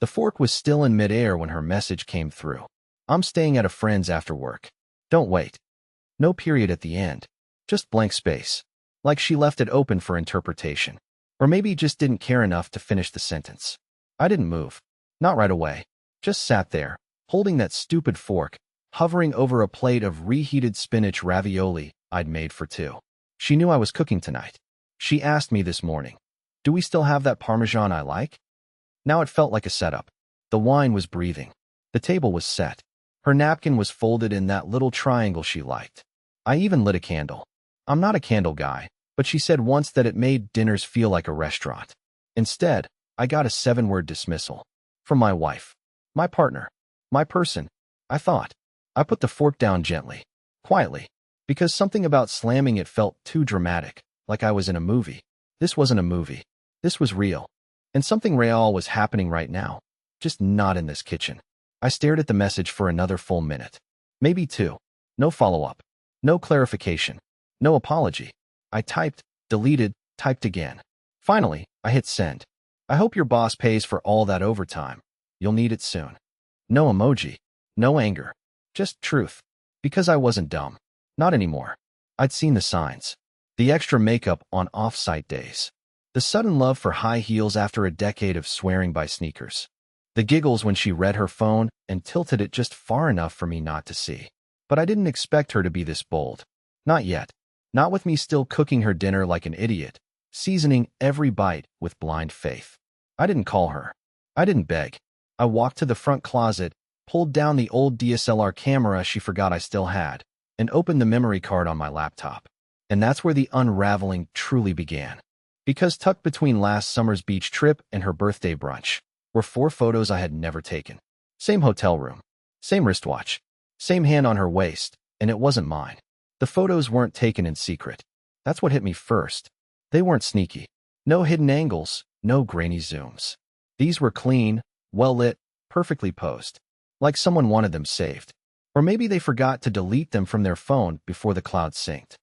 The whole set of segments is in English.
The fork was still in midair when her message came through. I'm staying at a friend's after work. Don't wait. No period at the end. Just blank space. Like she left it open for interpretation. Or maybe just didn't care enough to finish the sentence. I didn't move. Not right away. Just sat there, holding that stupid fork, hovering over a plate of reheated spinach ravioli I'd made for two. She knew I was cooking tonight. She asked me this morning, "Do we still have that Parmesan I like?" Now it felt like a setup. The wine was breathing. The table was set. Her napkin was folded in that little triangle she liked. I even lit a candle. I'm not a candle guy, but she said once that it made dinners feel like a restaurant. Instead, I got a 7-word dismissal. From my wife. My partner. My person. I thought. I put the fork down gently. Quietly. Because something about slamming it felt too dramatic, like I was in a movie. This wasn't a movie. This was real. And something real was happening right now. Just not in this kitchen. I stared at the message for another full minute. Maybe 2. No follow-up. No clarification. No apology. I typed, deleted, typed again. Finally, I hit send. I hope your boss pays for all that overtime. You'll need it soon. No emoji. No anger. Just truth. Because I wasn't dumb. Not anymore. I'd seen the signs. The extra makeup on off-site days. The sudden love for high heels after a decade of swearing by sneakers. The giggles when she read her phone and tilted it just far enough for me not to see. But I didn't expect her to be this bold. Not yet. Not with me still cooking her dinner like an idiot, seasoning every bite with blind faith. I didn't call her. I didn't beg. I walked to the front closet, pulled down the old DSLR camera she forgot I still had, and opened the memory card on my laptop. And that's where the unraveling truly began. Because tucked between last summer's beach trip and her birthday brunch were 4 photos I had never taken. Same hotel room. Same wristwatch. Same hand on her waist, and it wasn't mine. The photos weren't taken in secret. That's what hit me first. They weren't sneaky. No hidden angles, no grainy zooms. These were clean, well-lit, perfectly posed. Like someone wanted them saved. Or maybe they forgot to delete them from their phone before the cloud synced.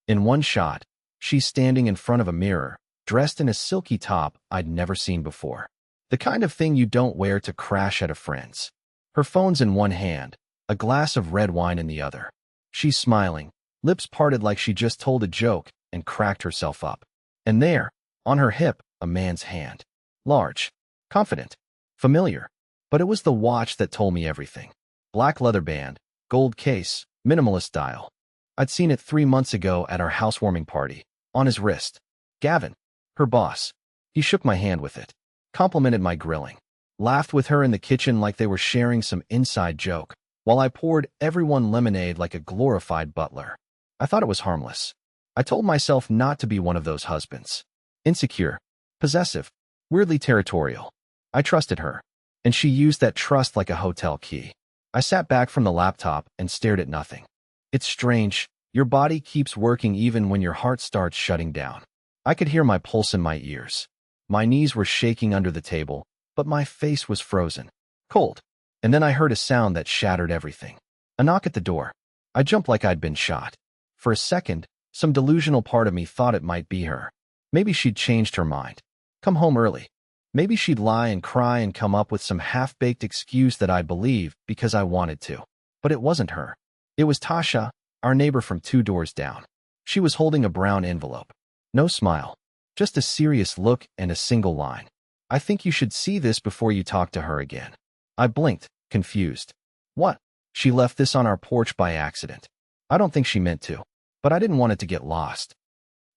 In one shot, she's standing in front of a mirror, dressed in a silky top I'd never seen before. The kind of thing you don't wear to crash at a friend's. Her phone's in one hand, a glass of red wine in the other. She's smiling, lips parted like she just told a joke and cracked herself up. And there, on her hip, a man's hand. Large, confident, familiar. But it was the watch that told me everything. Black leather band, gold case, minimalist dial. I'd seen it 3 months ago at our housewarming party, on his wrist. Gavin, her boss. He shook my hand with it, complimented my grilling, laughed with her in the kitchen like they were sharing some inside joke, while I poured everyone lemonade like a glorified butler. I thought it was harmless. I told myself not to be one of those husbands. Insecure, possessive, weirdly territorial. I trusted her, and she used that trust like a hotel key. I sat back from the laptop and stared at nothing. It's strange. Your body keeps working even when your heart starts shutting down. I could hear my pulse in my ears. My knees were shaking under the table, but my face was frozen, cold. And then I heard a sound that shattered everything. A knock at the door. I jumped like I'd been shot. For a second, some delusional part of me thought it might be her. Maybe she'd changed her mind. Come home early. Maybe she'd lie and cry and come up with some half-baked excuse that I'd believe because I wanted to. But it wasn't her. It was Tasha, our neighbor from 2 doors down. She was holding a brown envelope. No smile. Just a serious look and a single line. "I think you should see this before you talk to her again." I blinked, confused. What? She left this on our porch by accident. I don't think she meant to, but I didn't want it to get lost.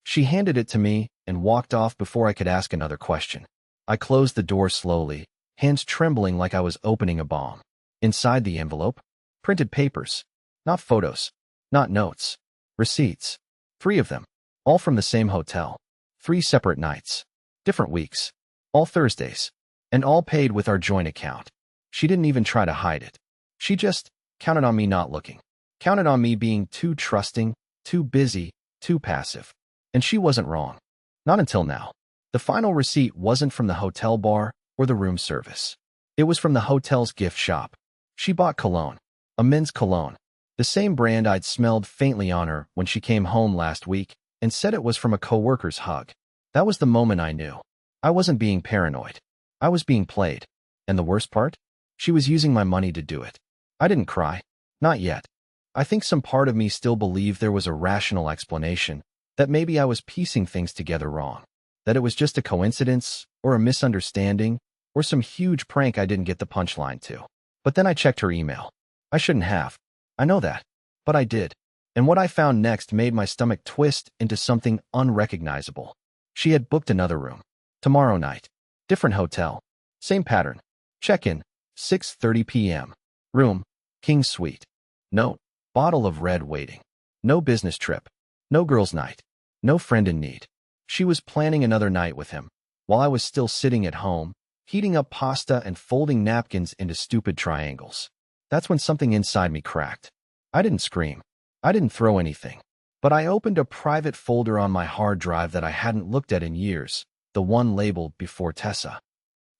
She handed it to me and walked off before I could ask another question. I closed the door slowly, hands trembling like I was opening a bomb. Inside the envelope, printed papers. Not photos. Not notes. Receipts. 3 of them. All from the same hotel. 3 separate nights. Different weeks. All Thursdays. And all paid with our joint account. She didn't even try to hide it. She just counted on me not looking. Counted on me being too trusting, too busy, too passive. And she wasn't wrong. Not until now. The final receipt wasn't from the hotel bar or the room service. It was from the hotel's gift shop. She bought cologne. A men's cologne. The same brand I'd smelled faintly on her when she came home last week and said it was from a coworker's hug. That was the moment I knew. I wasn't being paranoid. I was being played. And the worst part? She was using my money to do it. I didn't cry. Not yet. I think some part of me still believed there was a rational explanation, that maybe I was piecing things together wrong, that it was just a coincidence, or a misunderstanding, or some huge prank I didn't get the punchline to. But then I checked her email. I shouldn't have. I know that. But I did. And what I found next made my stomach twist into something unrecognizable. She had booked another room. Tomorrow night. Different hotel. Same pattern. Check-in. 6:30 p.m. Room. King Suite. Note. Bottle of red waiting. No business trip. No girls' night. No friend in need. She was planning another night with him, while I was still sitting at home, heating up pasta and folding napkins into stupid triangles. That's when something inside me cracked. I didn't scream. I didn't throw anything. But I opened a private folder on my hard drive that I hadn't looked at in years, the one labeled Before Tessa.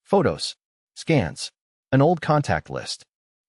Photos. Scans. An old contact list.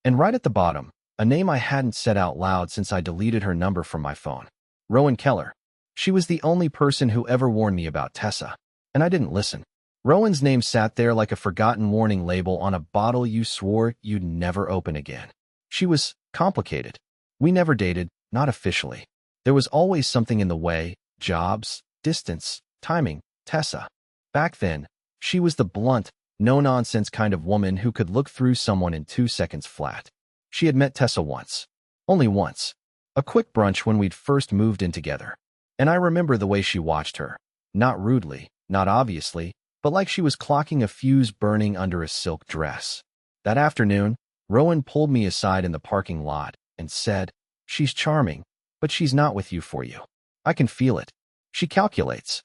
And right at the bottom, a name I hadn't said out loud since I deleted her number from my phone. Rowan Keller. She was the only person who ever warned me about Tessa. And I didn't listen. Rowan's name sat there like a forgotten warning label on a bottle you swore you'd never open again. She was complicated. We never dated, not officially. There was always something in the way, jobs, distance, timing, Tessa. Back then, she was the blunt, no-nonsense kind of woman who could look through someone in 2 seconds flat. She had met Tessa once. Only once. A quick brunch when we'd first moved in together. And I remember the way she watched her. Not rudely, not obviously, but like she was clocking a fuse burning under a silk dress. That afternoon, Rowan pulled me aside in the parking lot and said, "She's charming, but she's not with you for you. I can feel it. She calculates."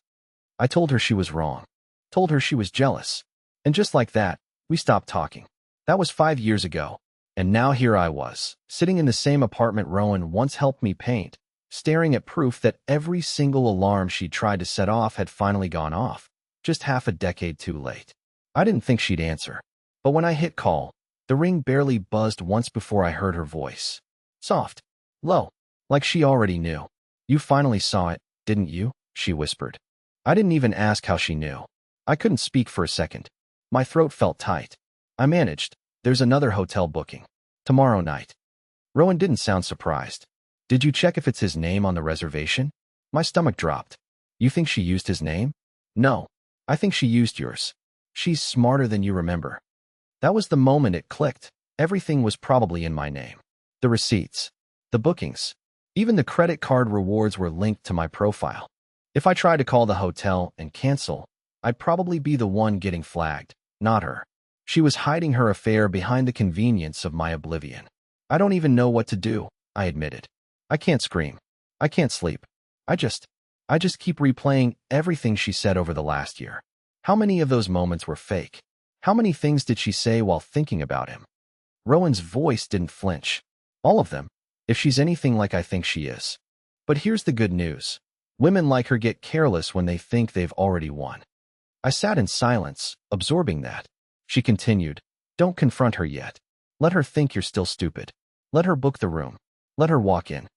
I told her she was wrong. Told her she was jealous. And just like that, we stopped talking. That was 5 years ago. And now here I was, sitting in the same apartment Rowan once helped me paint, staring at proof that every single alarm she'd tried to set off had finally gone off, just half a decade too late. I didn't think she'd answer. But when I hit call, the ring barely buzzed once before I heard her voice. Soft. Low. Like she already knew. "You finally saw it, didn't you?" she whispered. I didn't even ask how she knew. I couldn't speak for a second. My throat felt tight. I managed. "There's another hotel booking. Tomorrow night." Rowan didn't sound surprised. "Did you check if it's his name on the reservation?" My stomach dropped. "You think she used his name?" "No. I think she used yours. She's smarter than you remember." That was the moment it clicked. Everything was probably in my name. The receipts. The bookings. Even the credit card rewards were linked to my profile. If I tried to call the hotel and cancel, I'd probably be the one getting flagged, not her. She was hiding her affair behind the convenience of my oblivion. "I don't even know what to do," I admitted. "I can't scream. I can't sleep. I just keep replaying everything she said over the last year. How many of those moments were fake? How many things did she say while thinking about him?" Rowan's voice didn't flinch. "All of them, if she's anything like I think she is. But here's the good news. Women like her get careless when they think they've already won." I sat in silence, absorbing that. She continued, "Don't confront her yet. Let her think you're still stupid. Let her book the room. Let her walk in."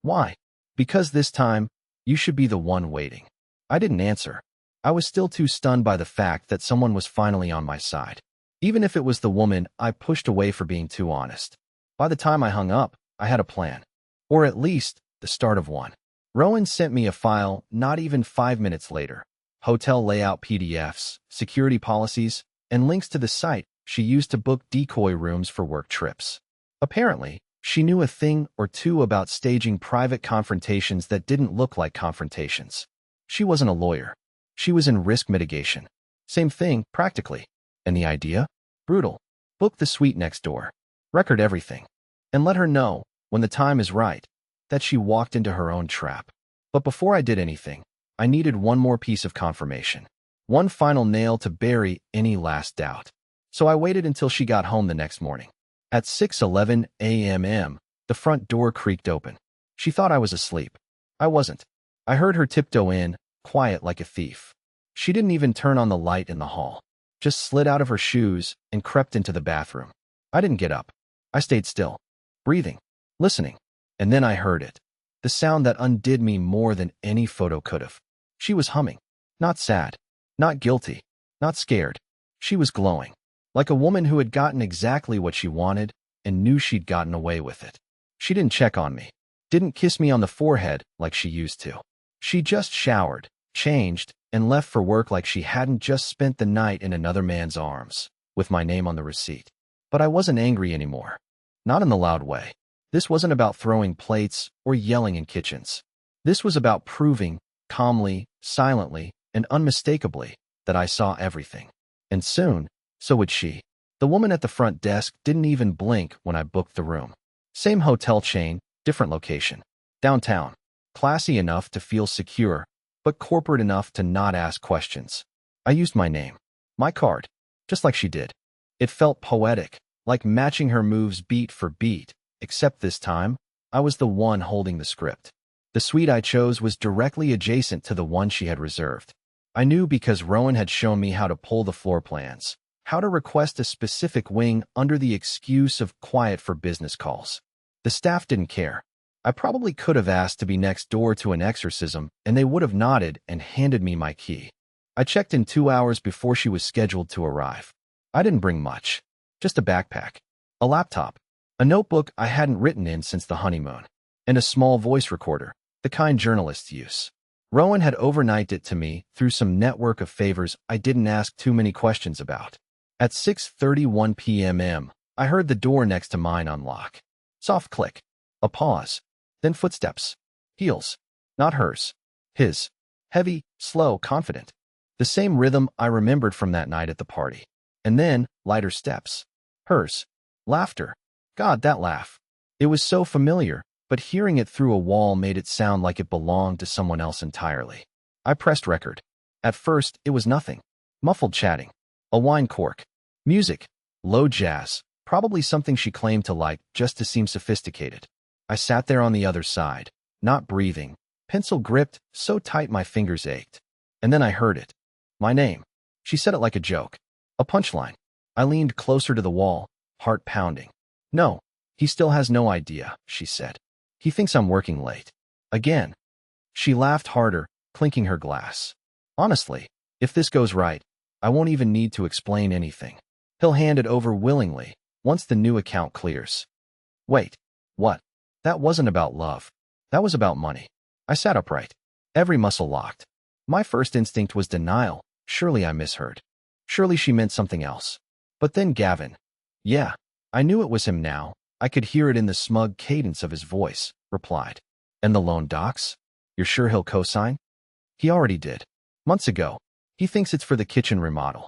"Why?" "Because this time, you should be the one waiting." I didn't answer. I was still too stunned by the fact that someone was finally on my side. Even if it was the woman I pushed away for being too honest. By the time I hung up, I had a plan. Or at least, the start of one. Rowan sent me a file not even 5 minutes later. Hotel layout PDFs, security policies, and links to the site she used to book decoy rooms for work trips. Apparently, she knew a thing or two about staging private confrontations that didn't look like confrontations. She wasn't a lawyer. She was in risk mitigation. Same thing, practically. And the idea? Brutal. Book the suite next door. Record everything. And let her know, when the time is right, that she walked into her own trap. But before I did anything, I needed one more piece of confirmation. One final nail to bury any last doubt. So I waited until she got home the next morning. At 6:11 a.m., the front door creaked open. She thought I was asleep. I wasn't. I heard her tiptoe in, quiet like a thief. She didn't even turn on the light in the hall. Just slid out of her shoes and crept into the bathroom. I didn't get up. I stayed still, breathing, listening. And then I heard it. The sound that undid me more than any photo could have. She was humming. Not sad. Not guilty. Not scared. She was glowing. like a woman who had gotten exactly what she wanted and knew she'd gotten away with it. She didn't check on me, didn't kiss me on the forehead like she used to. She just showered, changed, and left for work like she hadn't just spent the night in another man's arms, with my name on the receipt. But I wasn't angry anymore. Not in the loud way. This wasn't about throwing plates or yelling in kitchens. This was about proving, calmly, silently, and unmistakably, that I saw everything. And soon, so would she. The woman at the front desk didn't even blink when I booked the room. Same hotel chain, different location. Downtown. Classy enough to feel secure, but corporate enough to not ask questions. I used my name, my card, just like she did. It felt poetic, like matching her moves beat for beat, except this time, I was the one holding the script. The suite I chose was directly adjacent to the one she had reserved. I knew because Rowan had shown me how to pull the floor plans, how to request a specific wing under the excuse of quiet for business calls. The staff didn't care. I probably could have asked to be next door to an exorcism, and they would have nodded and handed me my key. I checked in 2 hours before she was scheduled to arrive. I didn't bring much, just a backpack, a laptop, a notebook I hadn't written in since the honeymoon, and a small voice recorder, the kind journalists use. Rowan had overnighted it to me through some network of favors I didn't ask too many questions about. At 6:31 p.m., I heard the door next to mine unlock. Soft click, a pause, then footsteps. Heels, not hers, his. Heavy, slow, confident. The same rhythm I remembered from that night at the party. And then, lighter steps. Hers. Laughter. God, that laugh. It was so familiar, but hearing it through a wall made it sound like it belonged to someone else entirely. I pressed record. At first, it was nothing. Muffled chatting. A wine cork. Music. Low jazz. Probably something she claimed to like just to seem sophisticated. I sat there on the other side, not breathing, pencil gripped so tight my fingers ached. And then I heard it. My name. She said it like a joke. A punchline. I leaned closer to the wall, heart pounding. No, he still has no idea, she said. He thinks I'm working late. Again. She laughed harder, clinking her glass. Honestly, if this goes right, I won't even need to explain anything. He'll hand it over willingly, once the new account clears. Wait, what? That wasn't about love. That was about money. I sat upright, every muscle locked. My first instinct was denial. Surely I misheard. Surely she meant something else. But then Gavin. Yeah, I knew it was him now. I could hear it in the smug cadence of his voice, replied. And the loan docs? You're sure he'll co-sign? He already did. Months ago. He thinks it's for the kitchen remodel.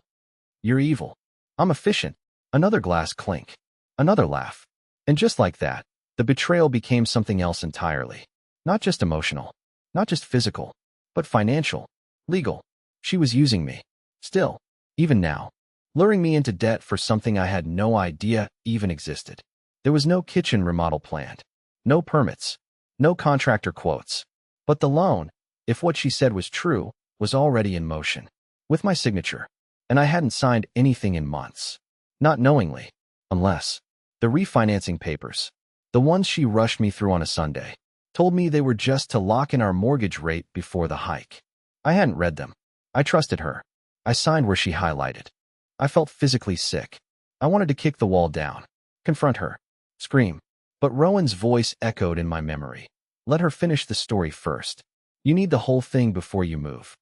You're evil. I'm efficient. Another glass clink. Another laugh. And just like that, the betrayal became something else entirely. Not just emotional. Not just physical. But financial. Legal. She was using me. Still. Even now. Luring me into debt for something I had no idea even existed. There was no kitchen remodel planned. No permits. No contractor quotes. But the loan, if what she said was true, was already in motion. With my signature. And I hadn't signed anything in months. Not knowingly. Unless. The refinancing papers. The ones she rushed me through on a Sunday. Told me they were just to lock in our mortgage rate before the hike. I hadn't read them. I trusted her. I signed where she highlighted. I felt physically sick. I wanted to kick the wall down. Confront her. Scream. But Rowan's voice echoed in my memory. Let her finish the story first. You need the whole thing before you move.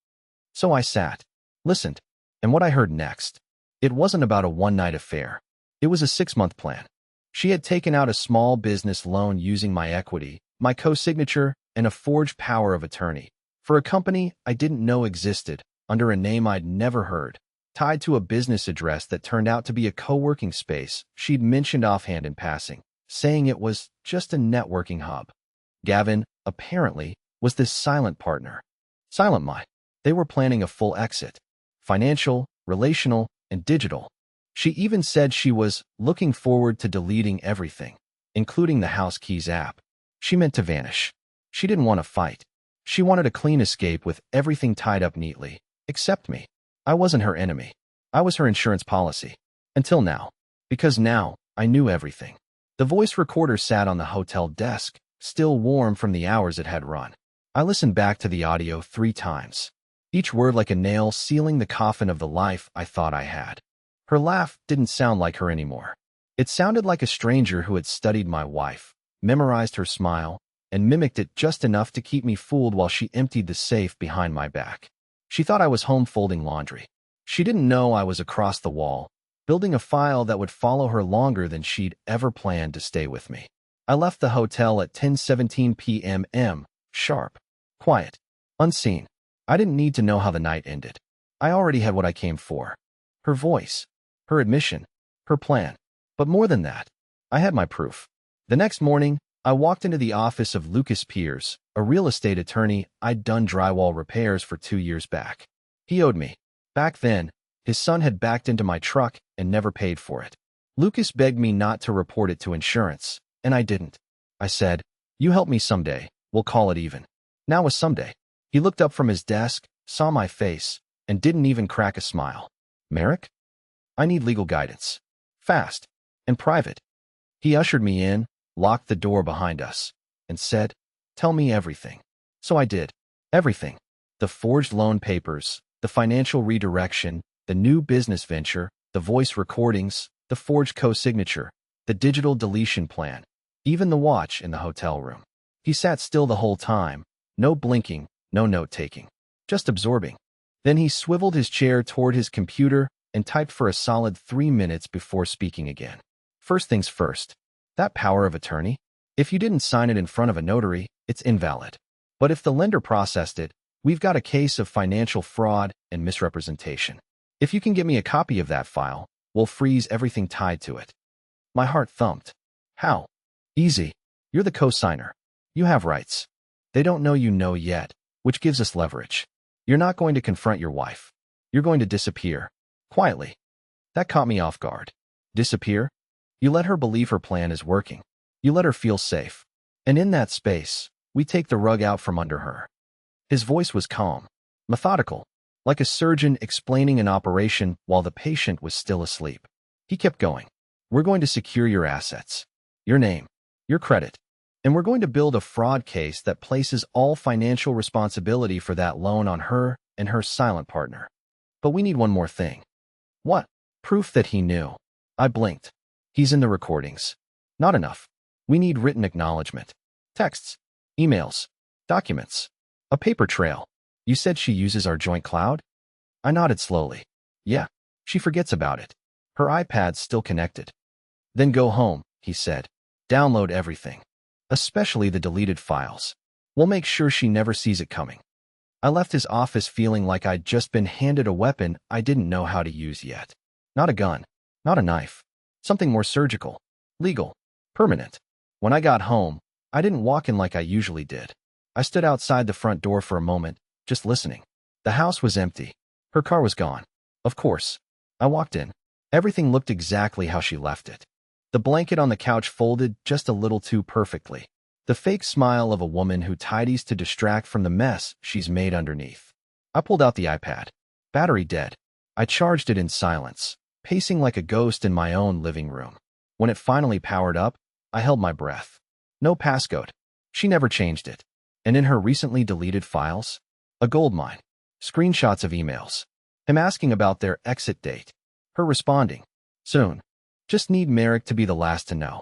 So I sat. Listened. And what I heard next. It wasn't about a one-night affair. It was a 6-month plan. She had taken out a small business loan using my equity, my co-signature, and a forged power of attorney. For a company I didn't know existed, under a name I'd never heard, tied to a business address that turned out to be a co-working space she'd mentioned offhand in passing, saying it was just a networking hub. Gavin, apparently, was this silent partner. Silent my. They were planning a full exit. Financial, relational, and digital. She even said she was looking forward to deleting everything, including the House Keys app. She meant to vanish. She didn't want to fight. She wanted a clean escape with everything tied up neatly, except me. I wasn't her enemy. I was her insurance policy. Until now. Because now, I knew everything. The voice recorder sat on the hotel desk, still warm from the hours it had run. I listened back to the audio 3 times. Each word like a nail sealing the coffin of the life I thought I had. Her laugh didn't sound like her anymore. It sounded like a stranger who had studied my wife, memorized her smile, and mimicked it just enough to keep me fooled while she emptied the safe behind my back. She thought I was home folding laundry. She didn't know I was across the wall, building a file that would follow her longer than she'd ever planned to stay with me. I left the hotel at 10:17 p.m. Sharp. Quiet. Unseen. I didn't need to know how the night ended. I already had what I came for. Her voice. Her admission. Her plan. But more than that, I had my proof. The next morning, I walked into the office of Lucas Piers, a real estate attorney I'd done drywall repairs for 2 years back. He owed me. Back then, his son had backed into my truck and never paid for it. Lucas begged me not to report it to insurance, and I didn't. I said, "You help me someday, we'll call it even." Now was someday. He looked up from his desk, saw my face, and didn't even crack a smile. "Merrick? I need legal guidance. Fast. And private." He ushered me in, locked the door behind us, and said, "Tell me everything." So I did. Everything. The forged loan papers, the financial redirection, the new business venture, the voice recordings, the forged co-signature, the digital deletion plan, even the watch in the hotel room. He sat still the whole time, no blinking, no note-taking, just absorbing. Then he swiveled his chair toward his computer and typed for a solid 3 minutes before speaking again. First things first. That power of attorney? If you didn't sign it in front of a notary, it's invalid. But if the lender processed it, we've got a case of financial fraud and misrepresentation. If you can get me a copy of that file, we'll freeze everything tied to it. My heart thumped. How? Easy. You're the co-signer. You have rights. They don't know you know yet, which gives us leverage. You're not going to confront your wife. You're going to disappear. Quietly. That caught me off guard. Disappear? You let her believe her plan is working. You let her feel safe. And in that space, we take the rug out from under her. His voice was calm, methodical, like a surgeon explaining an operation while the patient was still asleep. He kept going. We're going to secure your assets, your name, your credit, and we're going to build a fraud case that places all financial responsibility for that loan on her and her silent partner. But we need one more thing. What? Proof that he knew. I blinked. He's in the recordings. Not enough. We need written acknowledgement. Texts, emails, documents, a paper trail. You said she uses our joint cloud? I nodded slowly. Yeah, she forgets about it. Her iPad's still connected. Then go home, he said. Download everything, especially the deleted files. We'll make sure she never sees it coming. I left his office feeling like I'd just been handed a weapon I didn't know how to use yet. Not a gun, not a knife. Something more surgical, legal, permanent. When I got home, I didn't walk in like I usually did. I stood outside the front door for a moment, just listening. The house was empty. Her car was gone. Of course. I walked in. Everything looked exactly how she left it. The blanket on the couch folded just a little too perfectly. The fake smile of a woman who tidies to distract from the mess she's made underneath. I pulled out the iPad. Battery dead. I charged it in silence, pacing like a ghost in my own living room. When it finally powered up, I held my breath. No passcode. She never changed it. And in her recently deleted files, a goldmine. Screenshots of emails. Him asking about their exit date. Her responding, soon. Just need Merrick to be the last to know.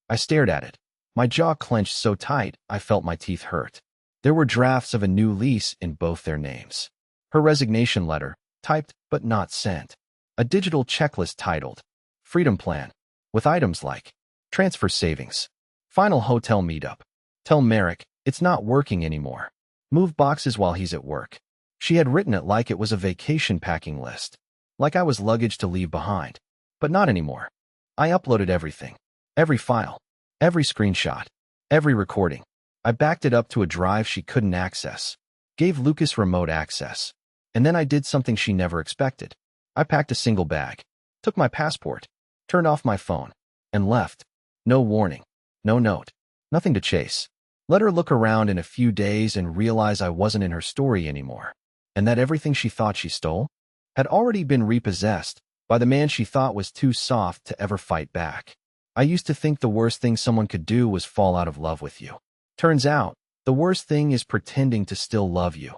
I stared at it. My jaw clenched so tight I felt my teeth hurt. There were drafts of a new lease in both their names. Her resignation letter, typed but not sent. A digital checklist titled, Freedom Plan, with items like, transfer savings, final hotel meetup, tell Merrick it's not working anymore, move boxes while he's at work. She had written it like it was a vacation packing list, like I was luggage to leave behind. But not anymore. I uploaded everything, every file, every screenshot, every recording. I backed it up to a drive she couldn't access, gave Lucas remote access, and then I did something she never expected. I packed a single bag, took my passport, turned off my phone, and left. No warning, no note, nothing to chase. Let her look around in a few days and realize I wasn't in her story anymore, and that everything she thought she stole had already been repossessed by the man she thought was too soft to ever fight back. I used to think the worst thing someone could do was fall out of love with you. Turns out, the worst thing is pretending to still love you,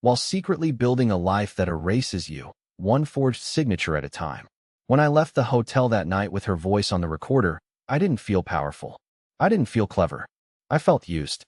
while secretly building a life that erases you, one forged signature at a time. When I left the hotel that night with her voice on the recorder, I didn't feel powerful. I didn't feel clever. I felt used.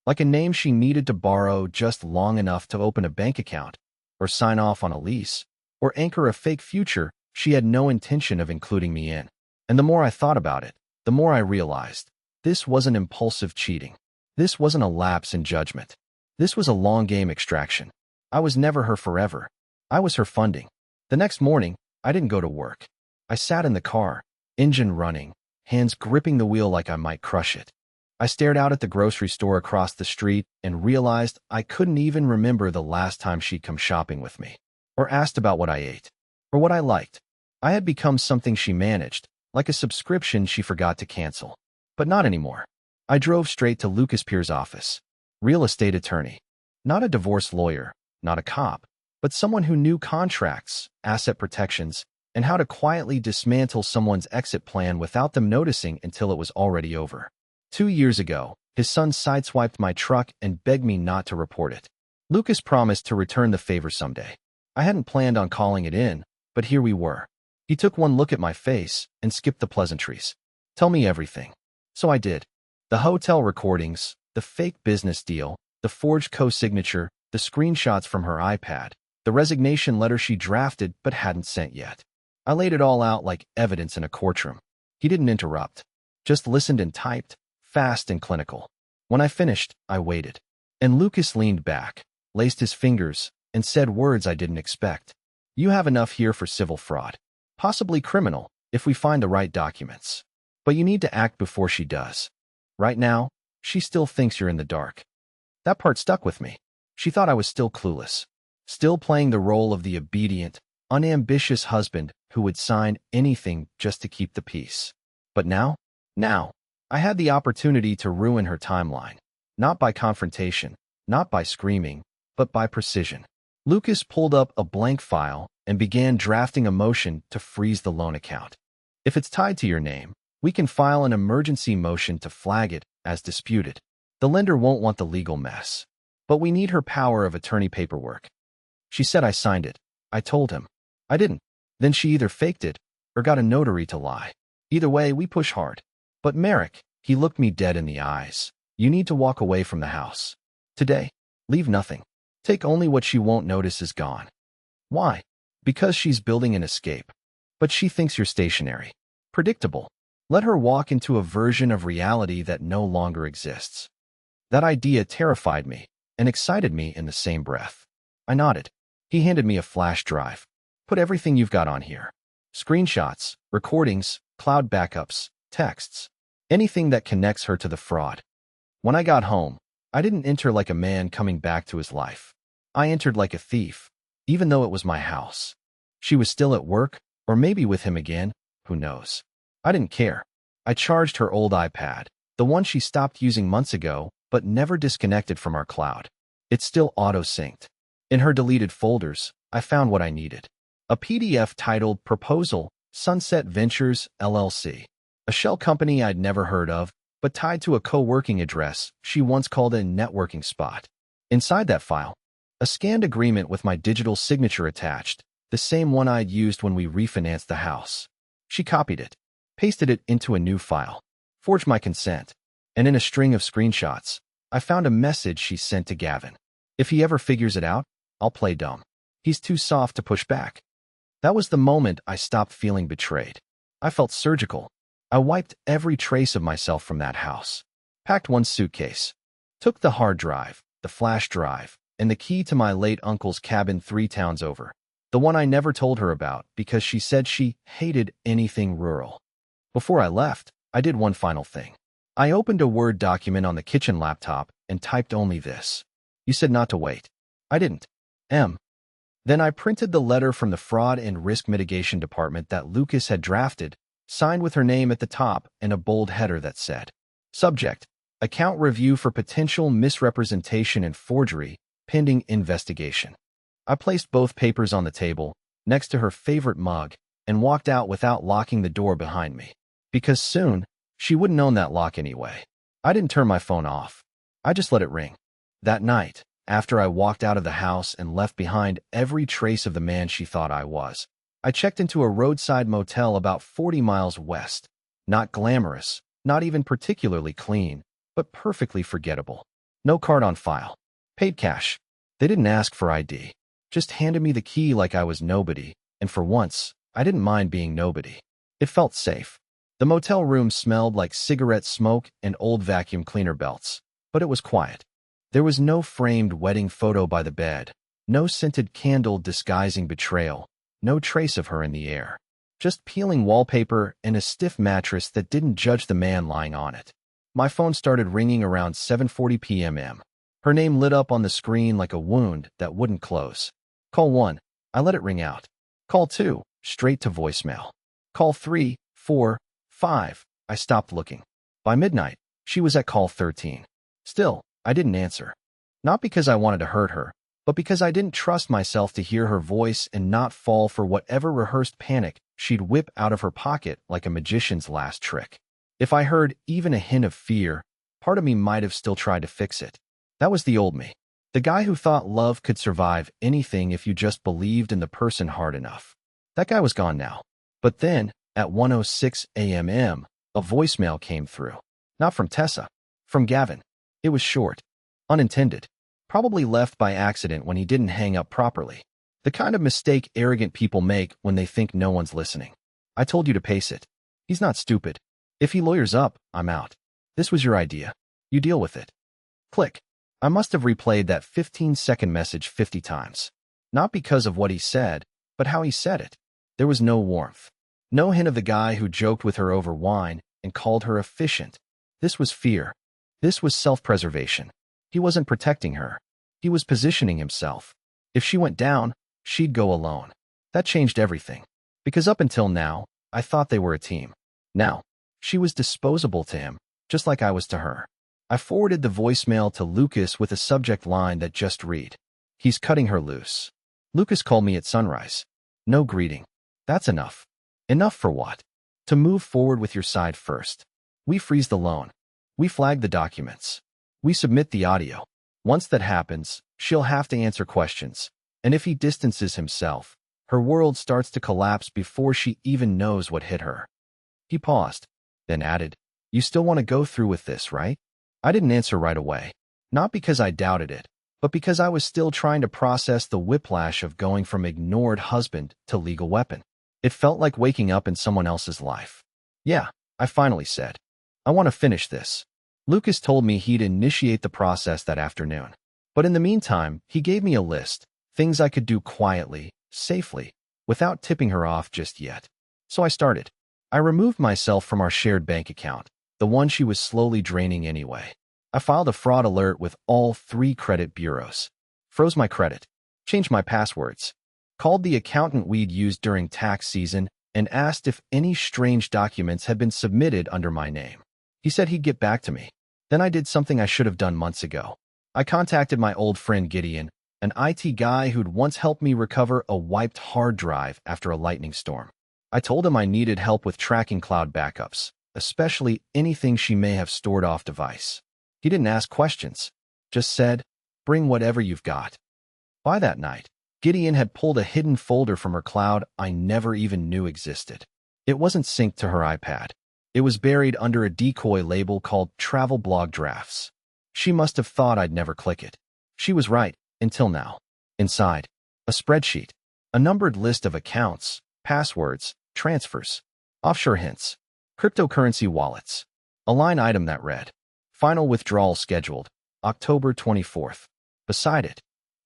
Like a name she needed to borrow just long enough to open a bank account, or sign off on a lease, or anchor a fake future she had no intention of including me in. And the more I thought about it, the more I realized this wasn't impulsive cheating. This wasn't a lapse in judgment. This was a long-game extraction. I was never her forever. I was her funding. The next morning, I didn't go to work. I sat in the car, engine running, hands gripping the wheel like I might crush it. I stared out at the grocery store across the street and realized I couldn't even remember the last time she'd come shopping with me, or asked about what I ate, or what I liked. I had become something she managed, like a subscription she forgot to cancel. But not anymore. I drove straight to Lucas Pierce's office. Real estate attorney. Not a divorce lawyer, not a cop, but someone who knew contracts, asset protections, and how to quietly dismantle someone's exit plan without them noticing until it was already over. 2 years ago, his son sideswiped my truck and begged me not to report it. Lucas promised to return the favor someday. I hadn't planned on calling it in, but here we were. He took one look at my face and skipped the pleasantries. Tell me everything. So I did. The hotel recordings, the fake business deal, the forged co-signature, the screenshots from her iPad, the resignation letter she drafted but hadn't sent yet. I laid it all out like evidence in a courtroom. He didn't interrupt, just listened and typed, fast and clinical. When I finished, I waited. And Lucas leaned back, laced his fingers, and said words I didn't expect. You have enough here for civil fraud. Possibly criminal, if we find the right documents. But you need to act before she does. Right now, she still thinks you're in the dark. That part stuck with me. She thought I was still clueless. Still playing the role of the obedient, unambitious husband who would sign anything just to keep the peace. But now, I had the opportunity to ruin her timeline. Not by confrontation, not by screaming, but by precision. Lucas pulled up a blank file and began drafting a motion to freeze the loan account. If it's tied to your name, we can file an emergency motion to flag it as disputed. The lender won't want the legal mess. But we need her power of attorney paperwork. She said I signed it. I told him. I didn't. Then she either faked it or got a notary to lie. Either way, we push hard. But Merrick, he looked me dead in the eyes. You need to walk away from the house. Today, leave nothing. Take only what she won't notice is gone. Why? Because she's building an escape. But she thinks you're stationary. Predictable. Let her walk into a version of reality that no longer exists. That idea terrified me and excited me in the same breath. I nodded. He handed me a flash drive. Put everything you've got on here. Screenshots, recordings, cloud backups, texts. Anything that connects her to the fraud. When I got home, I didn't enter like a man coming back to his life. I entered like a thief, even though it was my house. She was still at work, or maybe with him again, who knows. I didn't care. I charged her old iPad, the one she stopped using months ago, but never disconnected from our cloud. It's still auto-synced. In her deleted folders, I found what I needed. A PDF titled Proposal, Sunset Ventures, LLC. A shell company I'd never heard of, but tied to a co-working address she once called a networking spot. Inside that file, a scanned agreement with my digital signature attached, the same one I'd used when we refinanced the house. She copied it, pasted it into a new file, forged my consent, and in a string of screenshots, I found a message she sent to Gavin. If he ever figures it out, I'll play dumb. He's too soft to push back. That was the moment I stopped feeling betrayed. I felt surgical. I wiped every trace of myself from that house. Packed one suitcase. Took the hard drive, the flash drive, and the key to my late uncle's cabin 3 towns over. The one I never told her about because she said she hated anything rural. Before I left, I did one final thing. I opened a Word document on the kitchen laptop and typed only this. You said not to wait. I didn't. Then I printed the letter from the Fraud and Risk Mitigation Department that Lucas had drafted, signed with her name at the top and a bold header that said, Subject, Account Review for Potential Misrepresentation and Forgery, Pending Investigation. I placed both papers on the table, next to her favorite mug, and walked out without locking the door behind me. Because soon, she wouldn't own that lock anyway. I didn't turn my phone off. I just let it ring. That night, after I walked out of the house and left behind every trace of the man she thought I was, I checked into a roadside motel about 40 miles west. Not glamorous, not even particularly clean, but perfectly forgettable. No card on file. Paid cash. They didn't ask for ID. Just handed me the key like I was nobody, and for once, I didn't mind being nobody. It felt safe. The motel room smelled like cigarette smoke and old vacuum cleaner belts, but it was quiet. There was no framed wedding photo by the bed, no scented candle disguising betrayal, no trace of her in the air. Just peeling wallpaper and a stiff mattress that didn't judge the man lying on it. My phone started ringing around 7:40 p.m. Her name lit up on the screen like a wound that wouldn't close. Call 1. I let it ring out. Call 2. Straight to voicemail. Call 3, 4, 5. I stopped looking. By midnight, she was at call 13. Still, I didn't answer. Not because I wanted to hurt her, but because I didn't trust myself to hear her voice and not fall for whatever rehearsed panic she'd whip out of her pocket like a magician's last trick. If I heard even a hint of fear, part of me might have still tried to fix it. That was the old me. The guy who thought love could survive anything if you just believed in the person hard enough. That guy was gone now. But then, at 1:06 a.m., a voicemail came through. Not from Tessa. From Gavin. It was short. Unintended. Probably left by accident when he didn't hang up properly. The kind of mistake arrogant people make when they think no one's listening. I told you to pace it. He's not stupid. If he lawyers up, I'm out. This was your idea. You deal with it. Click. I must have replayed that 15-second message 50 times. Not because of what he said, but how he said it. There was no warmth. No hint of the guy who joked with her over wine and called her efficient. This was fear. This was self-preservation. He wasn't protecting her. He was positioning himself. If she went down, she'd go alone. That changed everything. Because up until now, I thought they were a team. Now, she was disposable to him, just like I was to her. I forwarded the voicemail to Lucas with a subject line that just read, "He's cutting her loose." Lucas called me at sunrise. No greeting. That's enough. Enough for what? To move forward with your side first. We freeze the loan. We flag the documents. We submit the audio. Once that happens, she'll have to answer questions. And if he distances himself, her world starts to collapse before she even knows what hit her. He paused, then added, "You still want to go through with this, right?" I didn't answer right away. Not because I doubted it, but because I was still trying to process the whiplash of going from ignored husband to legal weapon. It felt like waking up in someone else's life. "Yeah," I finally said. "I want to finish this." Lucas told me he'd initiate the process that afternoon. But in the meantime, he gave me a list, things I could do quietly, safely, without tipping her off just yet. So I started. I removed myself from our shared bank account, the one she was slowly draining anyway. I filed a fraud alert with all 3 credit bureaus. Froze my credit. Changed my passwords. Called the accountant we'd used during tax season and asked if any strange documents had been submitted under my name. He said he'd get back to me. Then I did something I should have done months ago. I contacted my old friend Gideon, an IT guy who'd once helped me recover a wiped hard drive after a lightning storm. I told him I needed help with tracking cloud backups, especially anything she may have stored off device. He didn't ask questions, just said, "Bring whatever you've got." By that night, Gideon had pulled a hidden folder from her cloud I never even knew existed. It wasn't synced to her iPad. It was buried under a decoy label called Travel Blog Drafts. She must have thought I'd never click it. She was right, until now. Inside, a spreadsheet, a numbered list of accounts, passwords, transfers, offshore hints, cryptocurrency wallets. A line item that read, "Final withdrawal scheduled, October 24th. Beside it,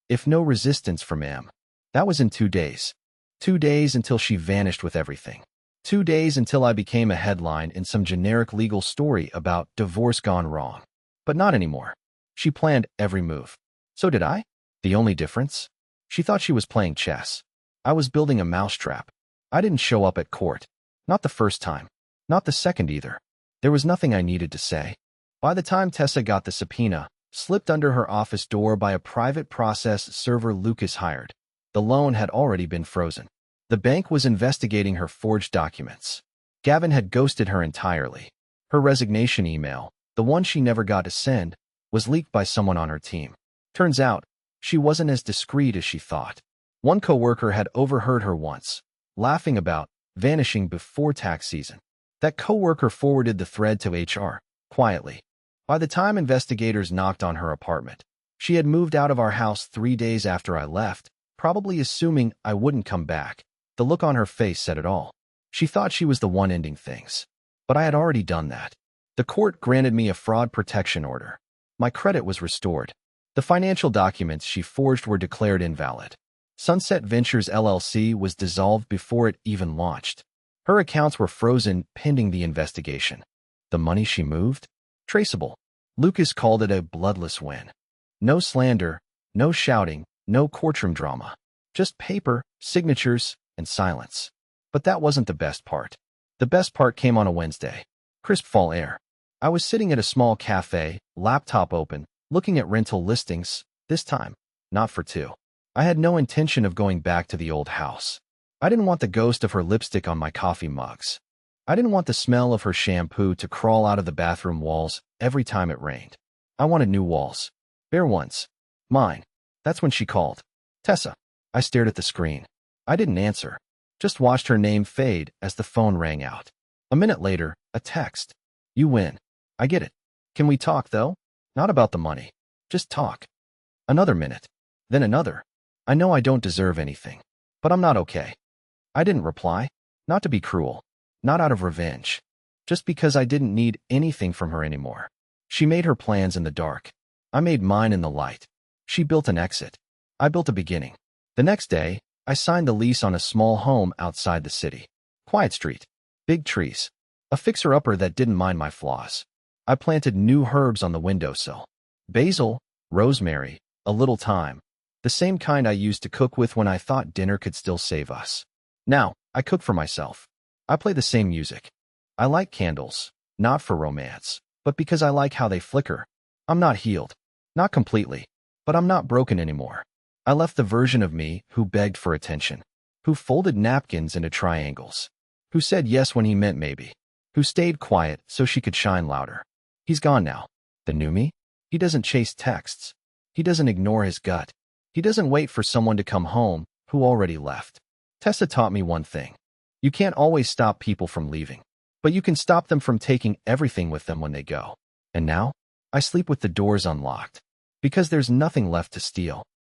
"If no resistance from M." That was in 2 days. 2 days until she vanished with everything. 2 days until I became a headline in some generic legal story about divorce gone wrong. But not anymore. She planned every move. So did I. The only difference? She thought she was playing chess. I was building a mousetrap. I didn't show up at court. Not the first time. Not the second either. There was nothing I needed to say. By the time Tessa got the subpoena, slipped under her office door by a private process server Lucas hired, the loan had already been frozen. The bank was investigating her forged documents. Gavin had ghosted her entirely. Her resignation email, the one she never got to send, was leaked by someone on her team. Turns out, she wasn't as discreet as she thought. One coworker had overheard her once, laughing about vanishing before tax season. That coworker forwarded the thread to HR, quietly. By the time investigators knocked on her apartment, she had moved out of our house 3 days after I left, probably assuming I wouldn't come back. The look on her face said it all. She thought she was the one ending things. But I had already done that. The court granted me a fraud protection order. My credit was restored. The financial documents she forged were declared invalid. Sunset Ventures LLC was dissolved before it even launched. Her accounts were frozen pending the investigation. The money she moved? Traceable. Lucas called it a bloodless win. No slander, no shouting, no courtroom drama. Just paper, signatures, and silence. But that wasn't the best part. The best part came on a Wednesday. Crisp fall air. I was sitting at a small cafe, laptop open, looking at rental listings, this time, not for two. I had no intention of going back to the old house. I didn't want the ghost of her lipstick on my coffee mugs. I didn't want the smell of her shampoo to crawl out of the bathroom walls every time it rained. I wanted new walls. Bare ones. Mine. That's when she called. Tessa. I stared at the screen. I didn't answer. Just watched her name fade as the phone rang out. A minute later, a text. You win. I get it. Can we talk, though? Not about the money. Just talk. Another minute. Then another. I know I don't deserve anything. But I'm not okay. I didn't reply. Not to be cruel. Not out of revenge. Just because I didn't need anything from her anymore. She made her plans in the dark. I made mine in the light. She built an exit. I built a beginning. The next day, I signed the lease on a small home outside the city. Quiet street. Big trees. A fixer-upper that didn't mind my flaws. I planted new herbs on the windowsill. Basil, rosemary, a little thyme. The same kind I used to cook with when I thought dinner could still save us. Now, I cook for myself. I play the same music. I like candles, not for romance, but because I like how they flicker. I'm not healed. Not completely. But I'm not broken anymore. I left the version of me who begged for attention, who folded napkins into triangles, who said yes when he meant maybe, who stayed quiet so she could shine louder. He's gone now. The new me? He doesn't chase texts. He doesn't ignore his gut. He doesn't wait for someone to come home who already left. Tessa taught me one thing. You can't always stop people from leaving, but you can stop them from taking everything with them when they go. And now, I sleep with the doors unlocked, because there's nothing left to steal.